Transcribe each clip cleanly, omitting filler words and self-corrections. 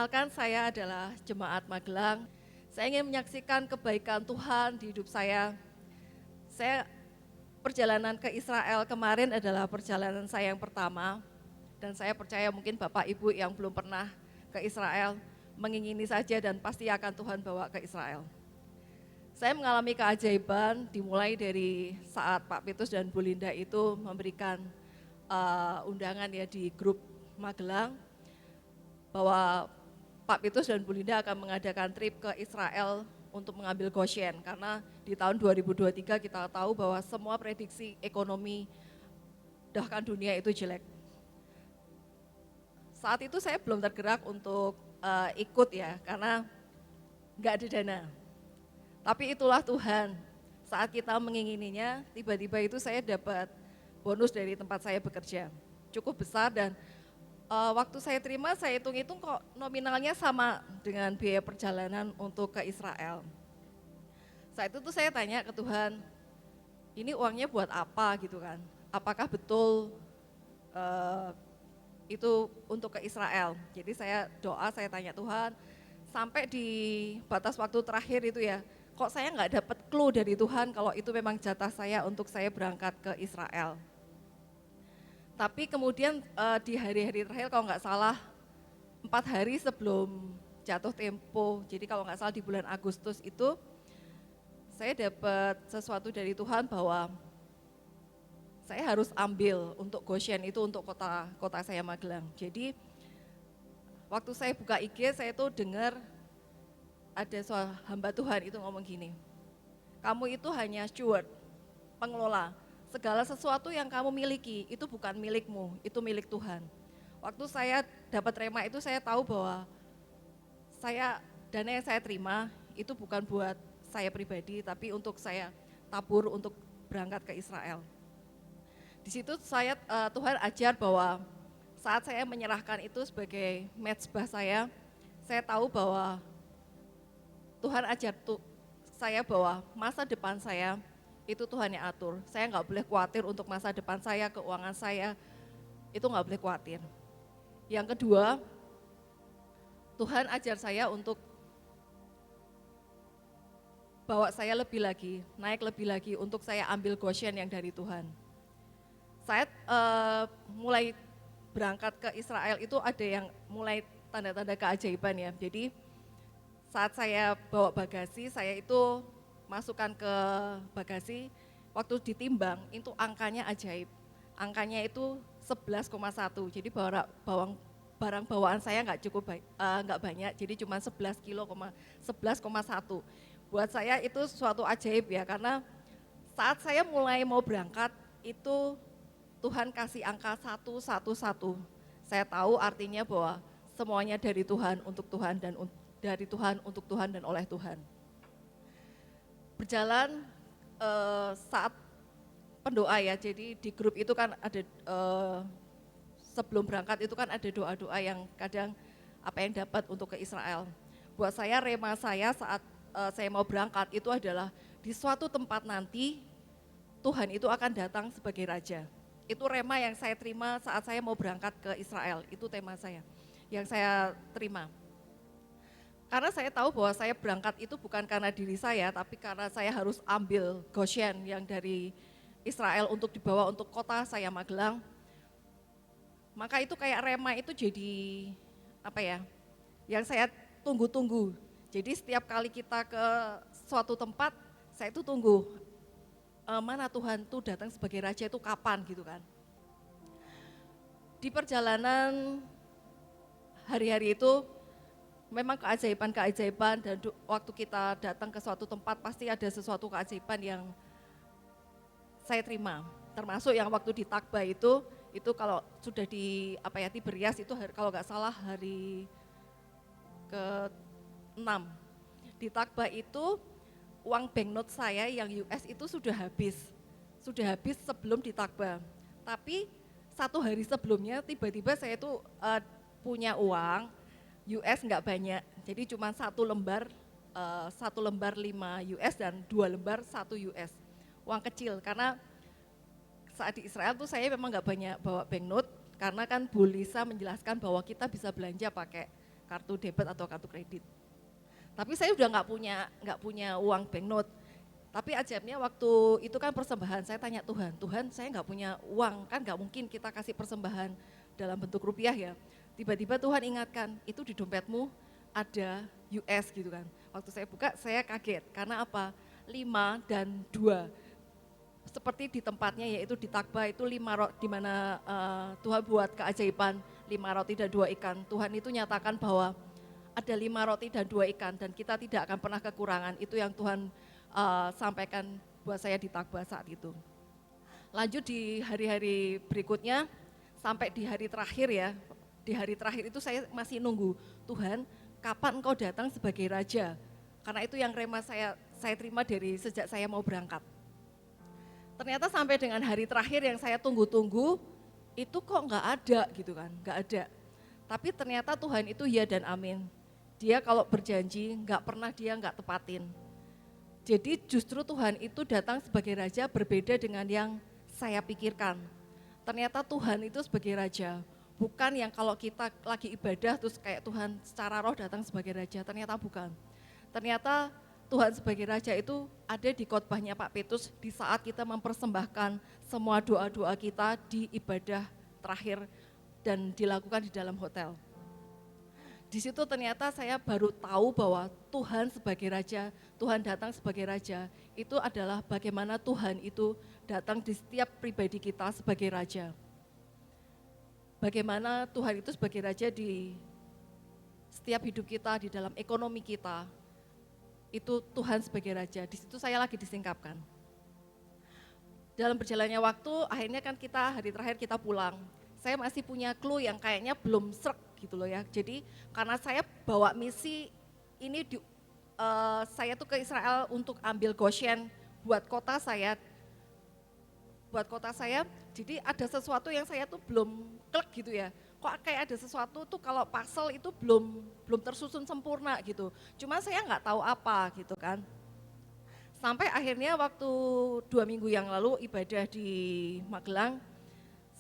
Perkenalkan, saya adalah Jemaat Magelang. Saya ingin menyaksikan kebaikan Tuhan di hidup saya. Saya perjalanan ke Israel kemarin adalah perjalanan saya yang pertama. Dan saya percaya mungkin Bapak Ibu yang belum pernah ke Israel mengingini saja dan pasti akan Tuhan bawa ke Israel. Saya mengalami keajaiban dimulai dari saat Pak Petrus dan Bu Linda itu memberikan undangan ya di grup Magelang bahwa Pak Petrus dan Bu Linda akan mengadakan trip ke Israel untuk mengambil Goshen, karena di tahun 2023 kita tahu bahwa semua prediksi ekonomi bahkan dunia itu jelek. Saat itu saya belum tergerak untuk ikut ya, karena nggak ada dana. Tapi itulah Tuhan, saat kita mengingininya, tiba-tiba itu saya dapat bonus dari tempat saya bekerja, cukup besar dan waktu saya terima, saya hitung-hitung kok nominalnya sama dengan biaya perjalanan untuk ke Israel. Saat itu tuh saya tanya ke Tuhan, ini uangnya buat apa gitu kan? Apakah betul itu untuk ke Israel? Jadi saya doa, saya tanya Tuhan, sampai di batas waktu terakhir itu ya, kok saya nggak dapat clue dari Tuhan kalau itu memang jatah saya untuk saya berangkat ke Israel. Tapi kemudian di hari-hari terakhir kalau nggak salah 4 hari sebelum jatuh tempo, jadi kalau nggak salah di bulan Agustus itu saya dapat sesuatu dari Tuhan bahwa saya harus ambil untuk Goshen itu untuk kota saya Magelang. Jadi waktu saya buka IG saya tuh dengar ada hamba Tuhan itu ngomong gini, kamu itu hanya steward, pengelola. Segala sesuatu yang kamu miliki itu bukan milikmu, itu milik Tuhan. Waktu saya dapat rema itu saya tahu bahwa dana yang saya terima itu bukan buat saya pribadi, tapi untuk saya tabur untuk berangkat ke Israel. Di situ Tuhan ajar bahwa saat saya menyerahkan itu sebagai mezbah saya tahu bahwa Tuhan ajar saya bahwa masa depan saya itu Tuhan yang atur. Saya nggak boleh khawatir untuk masa depan saya, keuangan saya, itu nggak boleh khawatir. Yang kedua, Tuhan ajar saya untuk bawa saya lebih lagi, naik lebih lagi untuk saya ambil Goshen yang dari Tuhan. Saya mulai berangkat ke Israel itu ada yang mulai tanda-tanda keajaiban ya. Jadi saat saya bawa bagasi, saya itu masukkan ke bagasi, waktu ditimbang itu angkanya ajaib. Angkanya itu 11,1. Jadi barang bawaan saya nggak banyak, jadi cuma 11,1. Buat saya itu suatu ajaib ya, karena saat saya mulai mau berangkat itu Tuhan kasih angka 111. Saya tahu artinya bahwa semuanya dari Tuhan, untuk Tuhan dan dari Tuhan, untuk Tuhan dan oleh Tuhan. Berjalan saat pendoa ya, jadi di grup itu kan ada sebelum berangkat itu kan ada doa-doa yang kadang apa yang dapat untuk ke Israel. Buat saya rema saya saat saya mau berangkat itu adalah di suatu tempat nanti Tuhan itu akan datang sebagai raja. Itu rema yang saya terima saat saya mau berangkat ke Israel, itu tema saya yang saya terima. Karena saya tahu bahwa saya berangkat itu bukan karena diri saya, tapi karena saya harus ambil Goshen yang dari Israel untuk dibawa untuk kota saya Magelang. Maka itu kayak rema itu jadi apa ya, yang saya tunggu-tunggu. Jadi setiap kali kita ke suatu tempat, saya itu tunggu, mana Tuhan tuh datang sebagai raja itu kapan gitu kan. Di perjalanan hari-hari itu, memang keajaiban-keajaiban dan waktu kita datang ke suatu tempat pasti ada sesuatu keajaiban yang saya terima. Termasuk yang waktu di Takba itu kalau sudah di Tiberias itu kalau nggak salah hari ke-6. Di Takba itu uang banknote saya yang US itu sudah habis sebelum di Takba. Tapi 1 hari sebelumnya tiba-tiba saya itu punya uang US nggak banyak, jadi cuma 1 lembar 5 US dan 2 lembar 1 US, uang kecil. Karena saat di Israel tuh saya memang nggak banyak bawa banknote, karena kan Bu Lisa menjelaskan bahwa kita bisa belanja pakai kartu debit atau kartu kredit. Tapi saya udah nggak punya uang banknote. Tapi ajaibnya waktu itu kan persembahan, saya tanya Tuhan, Tuhan saya nggak punya uang, kan nggak mungkin kita kasih persembahan dalam bentuk rupiah ya. Tiba-tiba Tuhan ingatkan, itu di dompetmu ada US gitu kan. Waktu saya buka saya kaget, karena apa? 5 dan 2. Seperti di tempatnya yaitu di Takba itu 5 roti, di mana Tuhan buat keajaiban 5 roti dan 2 ikan. Tuhan itu nyatakan bahwa ada 5 roti dan 2 ikan dan kita tidak akan pernah kekurangan. Itu yang Tuhan sampaikan buat saya di Takba saat itu. Lanjut di hari-hari berikutnya sampai di hari terakhir ya. Di hari terakhir itu saya masih nunggu, Tuhan kapan engkau datang sebagai raja? Karena itu yang rema saya terima dari sejak saya mau berangkat. Ternyata sampai dengan hari terakhir yang saya tunggu-tunggu, itu kok nggak ada gitu kan, nggak ada. Tapi ternyata Tuhan itu ya dan amin. Dia kalau berjanji nggak pernah dia nggak tepatin. Jadi justru Tuhan itu datang sebagai raja berbeda dengan yang saya pikirkan. Ternyata Tuhan itu sebagai raja, bukan yang kalau kita lagi ibadah terus kayak Tuhan secara roh datang sebagai raja, ternyata bukan. Ternyata Tuhan sebagai raja itu ada di khotbahnya Pak Petrus di saat kita mempersembahkan semua doa-doa kita di ibadah terakhir dan dilakukan di dalam hotel. Di situ ternyata saya baru tahu bahwa Tuhan sebagai raja, Tuhan datang sebagai raja, itu adalah bagaimana Tuhan itu datang di setiap pribadi kita sebagai raja. Bagaimana Tuhan itu sebagai raja di setiap hidup kita, di dalam ekonomi kita, itu Tuhan sebagai raja. Di situ saya lagi disingkapkan. Dalam berjalannya waktu, akhirnya kan kita hari terakhir kita pulang. Saya masih punya clue yang kayaknya belum srek gitu loh ya. Jadi karena saya bawa misi ini saya tuh ke Israel untuk ambil Goshen buat kota saya. Jadi ada sesuatu yang saya tuh belum klik gitu ya. Kok kayak ada sesuatu tuh kalau puzzle itu belum tersusun sempurna gitu. Cuma saya nggak tahu apa gitu kan. Sampai akhirnya waktu 2 minggu yang lalu ibadah di Magelang,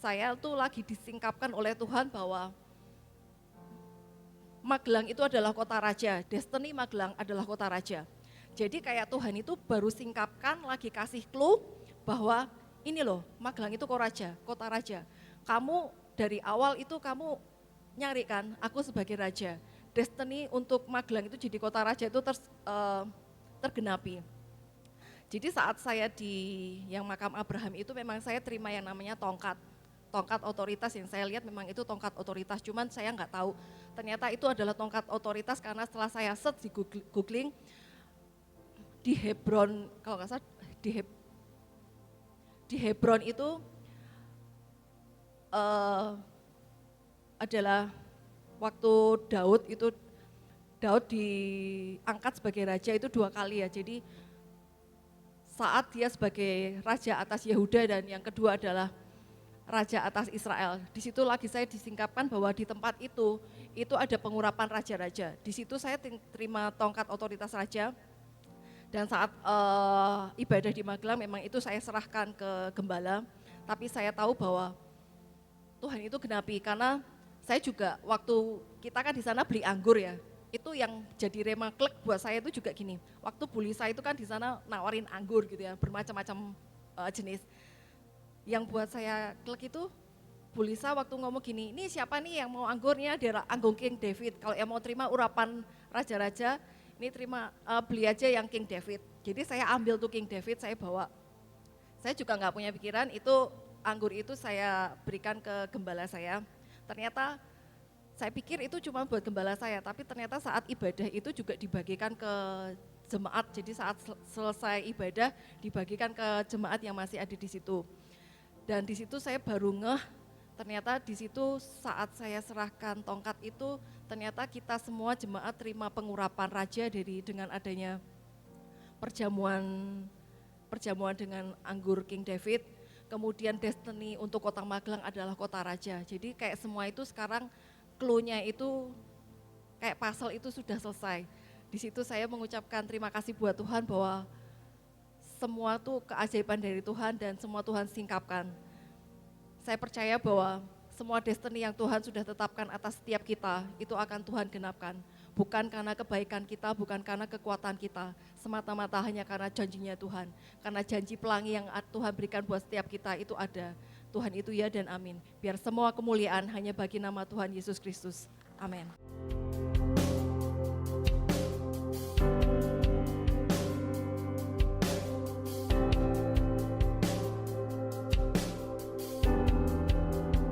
saya tuh lagi disingkapkan oleh Tuhan bahwa Magelang itu adalah kota raja, destiny Magelang adalah kota raja. Jadi kayak Tuhan itu baru singkapkan, lagi kasih clue bahwa ini loh Magelang itu kota raja. Kamu dari awal itu kamu nyari kan, aku sebagai raja. Destiny untuk Magelang itu jadi kota raja itu tergenapi. Jadi saat saya di yang makam Abraham itu memang saya terima yang namanya tongkat otoritas, yang saya lihat memang itu tongkat otoritas, cuman saya nggak tahu ternyata itu adalah tongkat otoritas karena setelah saya search di googling di Hebron, kalau nggak salah di Hebron itu adalah waktu Daud diangkat sebagai raja itu 2 kali ya. Jadi saat dia sebagai raja atas Yehuda dan yang kedua adalah raja atas Israel. Di situ lagi saya disingkapkan bahwa di tempat itu ada pengurapan raja-raja. Di situ saya terima tongkat otoritas raja. Dan saat ibadah di Magelang memang itu saya serahkan ke gembala. Tapi saya tahu bahwa Tuhan itu genapi karena saya juga waktu kita kan di sana beli anggur ya. Itu yang jadi rema klik buat saya itu juga gini. Waktu Bu Lisa itu kan di sana nawarin anggur gitu ya, bermacam-macam jenis. Yang buat saya klik itu Bu Lisa waktu ngomong gini, ini siapa nih yang mau anggurnya, dia anggur King David. Kalau yang mau terima urapan raja-raja, ini terima beli aja yang King David. Jadi saya ambil tuh King David, saya bawa. Saya juga nggak punya pikiran itu anggur itu saya berikan ke gembala saya. Ternyata saya pikir itu cuma buat gembala saya, tapi ternyata saat ibadah itu juga dibagikan ke jemaat. Jadi saat selesai ibadah dibagikan ke jemaat yang masih ada di situ. Dan di situ saya baru ngeh, ternyata di situ saat saya serahkan tongkat itu, ternyata kita semua jemaat terima pengurapan raja dengan adanya perjamuan dengan anggur King David. Kemudian destiny untuk kota Magelang adalah kota raja. Jadi kayak semua itu sekarang clue-nya itu kayak puzzle itu sudah selesai. Di situ saya mengucapkan terima kasih buat Tuhan bahwa semua tuh keajaiban dari Tuhan dan semua Tuhan singkapkan. Saya percaya bahwa semua destiny yang Tuhan sudah tetapkan atas setiap kita, itu akan Tuhan genapkan. Bukan karena kebaikan kita, bukan karena kekuatan kita, semata-mata hanya karena janjinya Tuhan. Karena janji pelangi yang Tuhan berikan buat setiap kita itu ada. Tuhan itu ya dan amin. Biar semua kemuliaan hanya bagi nama Tuhan Yesus Kristus. Amin.